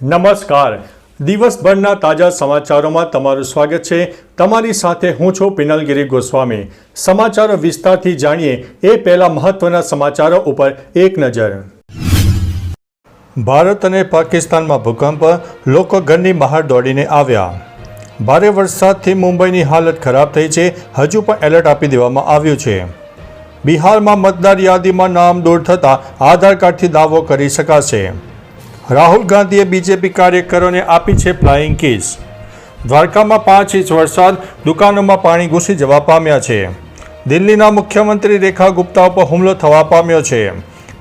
નમસ્કાર. દિવસભરના તાજા સમાચારોમાં તમારું સ્વાગત છે. તમારી સાથે હું છું પિનલગીરી ગોસ્વામી. સમાચારો વિસ્તારથી જાણીએ એ પહેલા મહત્વના સમાચારો ઉપર એક નજર. ભારત અને પાકિસ્તાનમાં ભૂકંપ, લોકો ઘરની બહાર દોડીને આવ્યા. ભારે વરસાદથી મુંબઈની હાલત ખરાબ થઈ છે. હજુ પણ એલર્ટ આપી દેવામાં આવ્યું છે. બિહારમાં મતદાર યાદીમાં નામ દૂર થતાં આધાર કાર્ડથી દાવો કરી શકાશે. રાહુલ ગાંધીએ બીજેપી કાર્યકરોને આપી છે ફ્લાઇંગ કિસ. દ્વારકામાં 5 ઇંચ વરસાદ, દુકાનોમાં પાણી ઘૂસી જવા પામ્યા છે. દિલ્હીના મુખ્યમંત્રી રેખા ગુપ્તા ઉપર હુમલો થવા પામ્યો છે.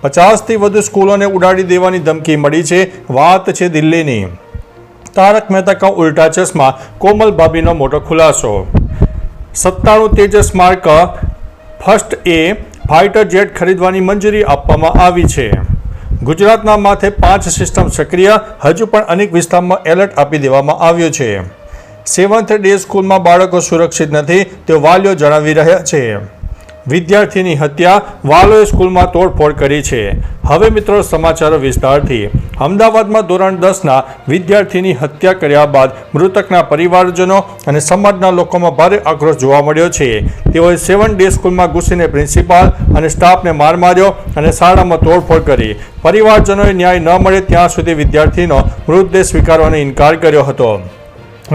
50થી વધુ સ્કૂલોને ઉડાડી દેવાની ધમકી મળી છે. વાત છે દિલ્હીની. તારક મહેતા કા ઉલ્ટા ચશ્મા, કોમલ ભાભીનો મોટો ખુલાસો. 97 તેજસ માર્ક ફર્સ્ટ એ ફાઇટર જેટ ખરીદવાની મંજૂરી આપવામાં આવી છે. ગુજરાતના માથે 5 સિસ્ટમ સક્રિય, હજુ પણ અનેક વિસ્તારમાં એલર્ટ આપી દેવામાં આવ્યું છે. 7th ડે સ્કૂલમાં બાળકો સુરક્ષિત નથી, તેઓ વાલીઓ જણાવી રહ્યા છે. વિદ્યાર્થીની હત્યા, વાલીઓએ સ્કૂલમાં તોડફોડ કરી છે. હવે મિત્રો સમાચારો વિસ્તારથી. અમદાવાદમાં ધોરણ 10ના વિદ્યાર્થીની હત્યા કર્યા બાદ મૃતકના પરિવારજનો અને સમાજના લોકોમાં ભારે આક્રોશ જોવા મળ્યો છે. તેઓએ 7 ડે સ્કૂલમાં ઘૂસીને પ્રિન્સિપાલ અને સ્ટાફને માર માર્યો અને શાળામાં તોડફોડ કરી. પરિવારજનોએ ન્યાય ન મળે ત્યાં સુધી વિદ્યાર્થીનો મૃતદેહ સ્વીકારવાનો ઇનકાર કર્યો હતો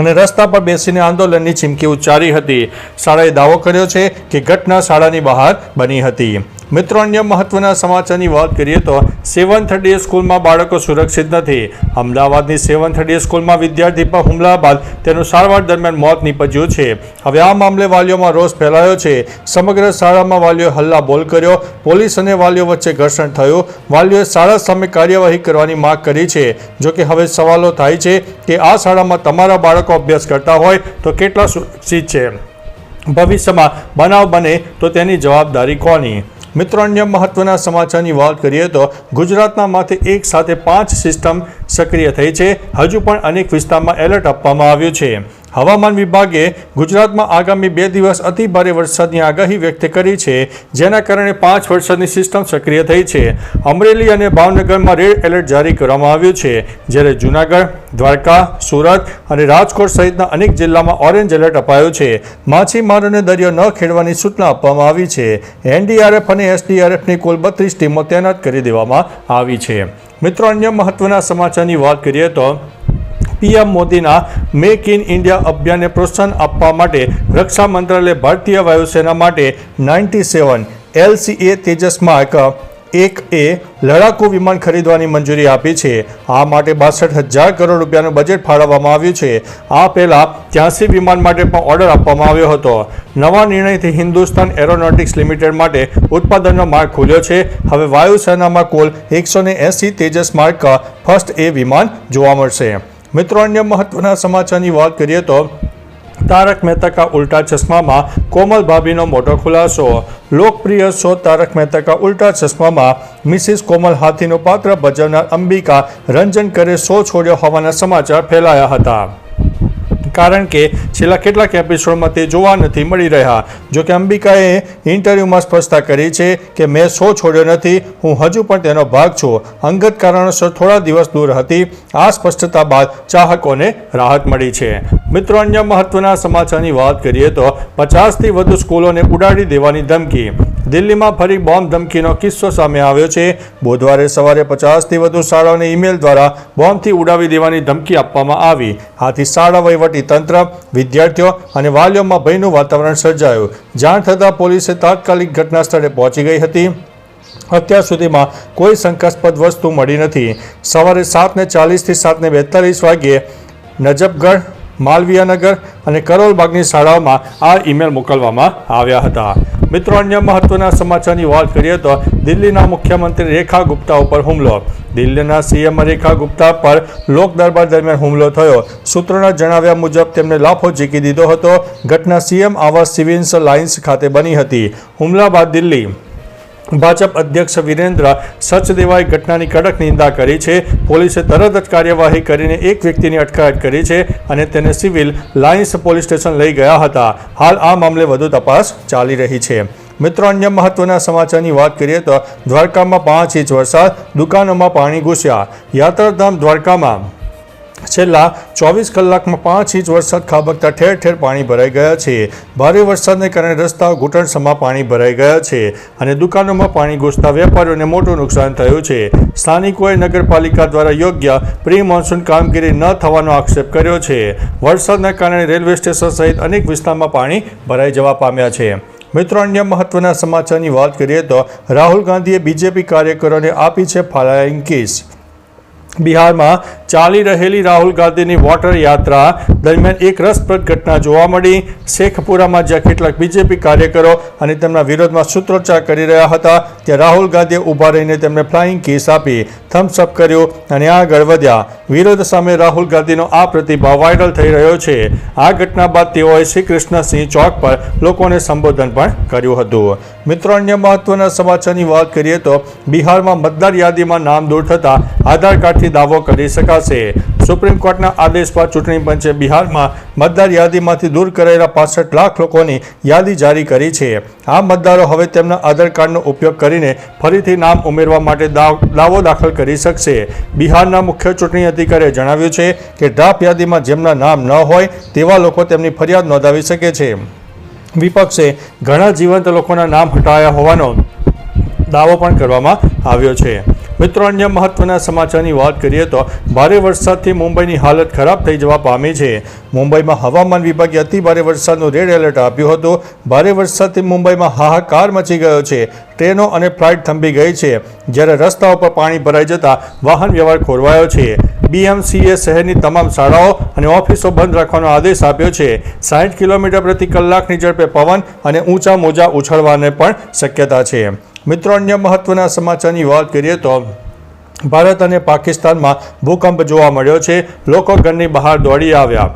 અને રસ્તા પર બેસીને આંદોલનની ચીમકી ઉચ્ચારી હતી. શાળાએ દાવો કર્યો છે કે ઘટના શાળાની બહાર બની હતી. મિત્રો, અન્ય મહત્વના સમાચારની વાત કરીએ તો 7th ડે સ્કૂલમાં બાળકો સુરક્ષિત નથી. અમદાવાદની 7th ડે સ્કૂલમાં વિદ્યાર્થી પર હુમલા બાદ તેનું સારવાર દરમિયાન મોત નીપજ્યું છે. હવે આ મામલે વાલીઓમાં રોષ ફેલાયો છે. સમગ્ર શાળામાં વાલીઓએ હલ્લાબોલ કર્યો. પોલીસ અને વાલીઓ વચ્ચે ઘર્ષણ થયું. વાલીઓએ શાળા સામે કાર્યવાહી કરવાની માંગ કરી છે. જોકે હવે સવાલો થાય છે કે આ શાળામાં તમારા બાળકો અભ્યાસ કરતા હોય તો કેટલા સુરક્ષિત છે? ભવિષ્યમાં બનાવ બને તો તેની જવાબદારી કોની? મિત્રો, અન્ય મહત્વના સમાચારની વાત કરીએ તો ગુજરાતના માથે એક સાથે 5 સિસ્ટમ સક્રિય થઈ છે. હજુ પણ અનેક વિસ્તારમાં એલર્ટ આપવામાં આવ્યું છે. હવામાન વિભાગે ગુજરાતમાં આગામી 2 દિવસ અતિ ભારે વરસાદની આગાહી વ્યક્ત કરી છે, જેના કારણે 5 વરસાદની સિસ્ટમ સક્રિય થઈ છે. અમરેલી અને ભાવનગરમાં રેડ એલર્ટ જારી કરવામાં આવ્યું છે, જ્યારે જૂનાગઢ, દ્વારકા, સુરત અને રાજકોટ સહિતના અનેક જિલ્લામાં ઓરેન્જ એલર્ટ અપાયું છે. માછીમારોને દરિયો ન ખેડવાની સૂચના આપવામાં આવી છે. એનડીઆરએફ અને એસડીઆરએફની કુલ 32 ટીમો તૈનાત કરી દેવામાં આવી છે. મિત્રો, અન્ય મહત્વના સમાચારની વાત કરીએ તો પીએમ મોદીના મેક ઇન ઇન્ડિયા અભિયાનને પ્રોત્સાહન આપવા માટે રક્ષા મંત્રાલયે ભારતીય વાયુસેના માટે 97 LCA તેજસ માર્ક 1A લડાકુ વિમાન ખરીદવાની મંજૂરી આપી છે. આ માટે 62,000 કરોડ રૂપિયાનું બજેટ ફાળવવામાં આવ્યું છે. આ પહેલા 83 વિમાન માટે પણ ઓર્ડર આપવામાં આવ્યો હતો. નવા નિર્ણયથી હિન્દુસ્તાન એરોનોટિક્સ લિમિટેડ માટે ઉત્પાદનનો માર્ગ ખુલ્યો છે. હવે વાયુસેનામાં કુલ 180 તેજસ માર્ક ફર્સ્ટ એ વિમાન જોવા મળશે. મિત્રો, અન્ય મહત્વના સમાચારની વાત કરીએ તો તારક મહેતા કા ઉલ્ટા ચશ્મામાં કોમલ ભાભીનો મોટો ખુલાસો. લોકપ્રિય શો તારક મહેતા કા ઉલ્ટા ચશ્મામાં મિસિસ કોમલ હાથીનું પાત્ર ભજવનાર અંબિકા રંજન કરે શો છોડ્યો હોવાના સમાચાર ફેલાયા હતા, કારણ કે છેલ્લા કેટલાક એપિસોડમાં તે જોવા નથી મળી રહ્યા. જોકે અંબિકાએ ઇન્ટરવ્યૂમાં સ્પષ્ટતા કરી છે કે મેં શો છોડ્યો નથી, હું હજુ પણ તેનો ભાગ છું. અંગત કારણોસર થોડા દિવસ દૂર હતી. આ સ્પષ્ટતા બાદ ચાહકોને રાહત મળી છે. મિત્રો, અન્ય મહત્વના સમાચારની વાત કરીએ તો 50થી વધુ સ્કૂલોને ઉડાડી દેવાની ધમકી. દિલ્હીમાં ફરી બોમ્બ ધમકીનો કિસ્સો સામે આવ્યો છે. બુધવારે સવારે 50થી વધુ શાળાઓને ઈમેલ દ્વારા બોમ્બથી ઉડાવી દેવાની ધમકી આપવામાં આવી. આથી શાળા વહીવટી તંત્ર, વિદ્યાર્થીઓ અને વાલીઓમાં ભયનું વાતાવરણ સર્જાયું. જાણ થતાં પોલીસે તાત્કાલિક ઘટના સ્થળે પહોંચી ગઈ હતી. અત્યાર સુધીમાં કોઈ શંકાસ્પદ વસ્તુ મળી નથી. સવારે 7:40 થી 7:42 વાગ્યે નજફગઢ, માલવીયાનગર અને કરોલબાગની શાળાઓમાં આ ઈમેલ મોકલવામાં આવ્યા હતા. મિત્રો, અન્ય મહત્વના સમાચારની વાત કરીએ તો દિલ્હીના મુખ્યમંત્રી રેખા ગુપ્તા ઉપર હુમલો. દિલ્હીના સીએમ રેખા ગુપ્તા પર લોક દરબાર દરમિયાન હુમલો થયો. સૂત્રોના જણાવ્યા મુજબ તેમને લાફો ઝીકી દીધો હતો. ઘટના સીએમ આવાસ સિવિલ્સ લાઇન્સ ખાતે બની હતી. હુમલા બાદ દિલ્હી ભાજપ અધ્યક્ષ વિરેન્દ્ર સચદેવાએ ઘટનાની કડક નિંદા કરી છે. પોલીસે તરત જ કાર્યવાહી કરીને એક વ્યક્તિની અટકાયત કરી છે અને તેને સિવિલ લાઇન્સ પોલીસ સ્ટેશન લઈ ગયા હતા. હાલ આ મામલે વધુ તપાસ ચાલી રહી છે. મિત્રો, અન્ય મહત્વના સમાચારની વાત કરીએ તો દ્વારકામાં 5 ઇંચ વરસાદ, દુકાનોમાં પાણી ઘૂસ્યા. યાત્રાધામ દ્વારકામાં છેલ્લા 24 કલાકમાં 5 ઇંચ વરસાદ ખાબકતા ઠેર ઠેર પાણી ભરાઈ ગયા છે. ભારે વરસાદને કારણે રસ્તાઓ ઘૂંટણસમાં પાણી ભરાઈ ગયા છે અને દુકાનોમાં પાણી ઘૂસતા વેપારીઓને મોટું નુકસાન થયું છે. સ્થાનિકોએ નગરપાલિકા દ્વારા યોગ્ય પ્રી મોન્સૂન કામગીરી ન થવાનો આક્ષેપ કર્યો છે. વરસાદના કારણે રેલવે સ્ટેશન સહિત અનેક વિસ્તારમાં પાણી ભરાઈ જવા પામ્યા છે. મિત્રો, અન્ય મહત્વના સમાચારની વાત કરીએ તો રાહુલ ગાંધીએ બીજેપી કાર્યકરોને આપી છે ફ્લાઇંગ કિસ. બિહારમાં ચાલી રહેલી રાહુલ ગાંધીની વોટર યાત્રા દરમિયાન એક રસપ્રદ ઘટના જોવા મળી. શેખપુરામાં જ્યાં કેટલાક બીજેપી કાર્યકરો અને તેમના વિરોધમાં સૂત્રોચ્ચાર કરી રહ્યા હતા, ત્યાં રાહુલ ગાંધીએ ઊભા રહીને તેમને ફ્લાઇંગ કિસ આપી થમ્સ અપ કર્યું અને આગળ વધ્યા. વિરોધ સામે રાહુલ ગાંધીનો આ પ્રતિભાવ વાયરલ થઈ રહ્યો છે. આ ઘટના બાદ તેઓએ શ્રી કૃષ્ણસિંહ ચોક પર લોકોને સંબોધન પણ કર્યું હતું. મિત્રો, અન્ય મહત્વના સમાચારની વાત કરીએ તો બિહારમાં મતદાર યાદીમાં નામ દૂર થતાં આધાર કાર્ડથી દાવો કરી શકાશે. સુપ્રીમ કોર્ટના આદેશ બાદ ચૂંટણી પંચે બિહારમાં મતદાર યાદીમાંથી દૂર કરાયેલા 65 લાખ લોકોની યાદી જારી કરી છે. આ મતદારો હવે તેમના આધાર કાર્ડનો ઉપયોગ કરીને ફરીથી નામ ઉમેરવા માટે દાવો દાખલ કરી શકશે. બિહારના મુખ્ય ચૂંટણી અધિકારીએ જણાવ્યું છે કે ડ્રાફ્ટ યાદીમાં જેમના નામ ન હોય તેવા લોકો તેમની ફરિયાદ નોંધાવી શકે છે. વિપક્ષે ઘણા જીવંત લોકોના નામ હટાવ્યા હોવાનો દાવો પણ કરવામાં આવ્યો છે. મિત્રો, અન્ય મહત્વના સમાચારની વાત કરીએ તો ભારે વરસાદથી મુંબઈની હાલત ખરાબ થઈ જવા પામી છે. મુંબઈમાં હવામાન વિભાગે અતિ ભારે વરસાદનું રેડ એલર્ટ આપ્યું હતું. ભારે વરસાદથી મુંબઈમાં હાહાકાર મચી ગયો છે. ટ્રેનો અને ફ્લાઇટ થંભી ગઈ છે, જ્યારે રસ્તાઓ પર પાણી ભરાઈ જતા વાહન વ્યવહાર ખોરવાયો છે. BMCએ શહેરની તમામ શાળાઓ અને ઓફિસો બંધ રાખવાનો આદેશ આપ્યો છે. 60 કિલોમીટર પ્રતિ કલાકની ઝડપે પવન અને ઊંચા મોજા ઉછળવાની પણ શક્યતા છે. મિત્રો, અન્ય મહત્વના સમાચારની વાત કરીએ તો ભારત અને પાકિસ્તાનમાં ભૂકંપ જોવા મળ્યો છે. લોકો ઘરની બહાર દોડી આવ્યા.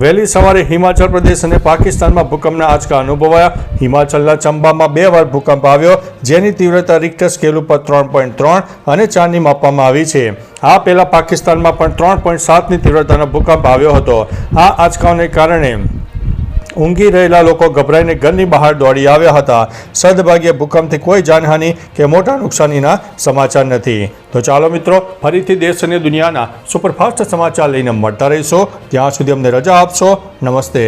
વહેલી સવારે હિમાચલ પ્રદેશ અને પાકિસ્તાનમાં ભૂકંપના આંચકા અનુભવાયા. હિમાચલના ચંબામાં 2 વાર ભૂકંપ આવ્યો, જેની તીવ્રતા રિક્ટર સ્કેલ ઉપર 3.3 અને 4ની માપવામાં આવી છે. આ પહેલા પાકિસ્તાનમાં પણ 3.7ની તીવ્રતાનો ભૂકંપ આવ્યો હતો. આ આંચકાઓને કારણે ઊંઘી રહેલા લોકો ગભરાઈને ઘરની બહાર દોડી આવ્યા હતા. સદભાગ્યે ભૂકંપથી કોઈ જાનહાનિ કે મોટા નુકસાનીના સમાચાર નથી. તો ચાલો મિત્રો, ફરીથી દેશ અને દુનિયાના સુપરફાસ્ટ સમાચાર લઈને મળતા રહીશું. ત્યાં સુધી અમને રજા આપશો. નમસ્તે.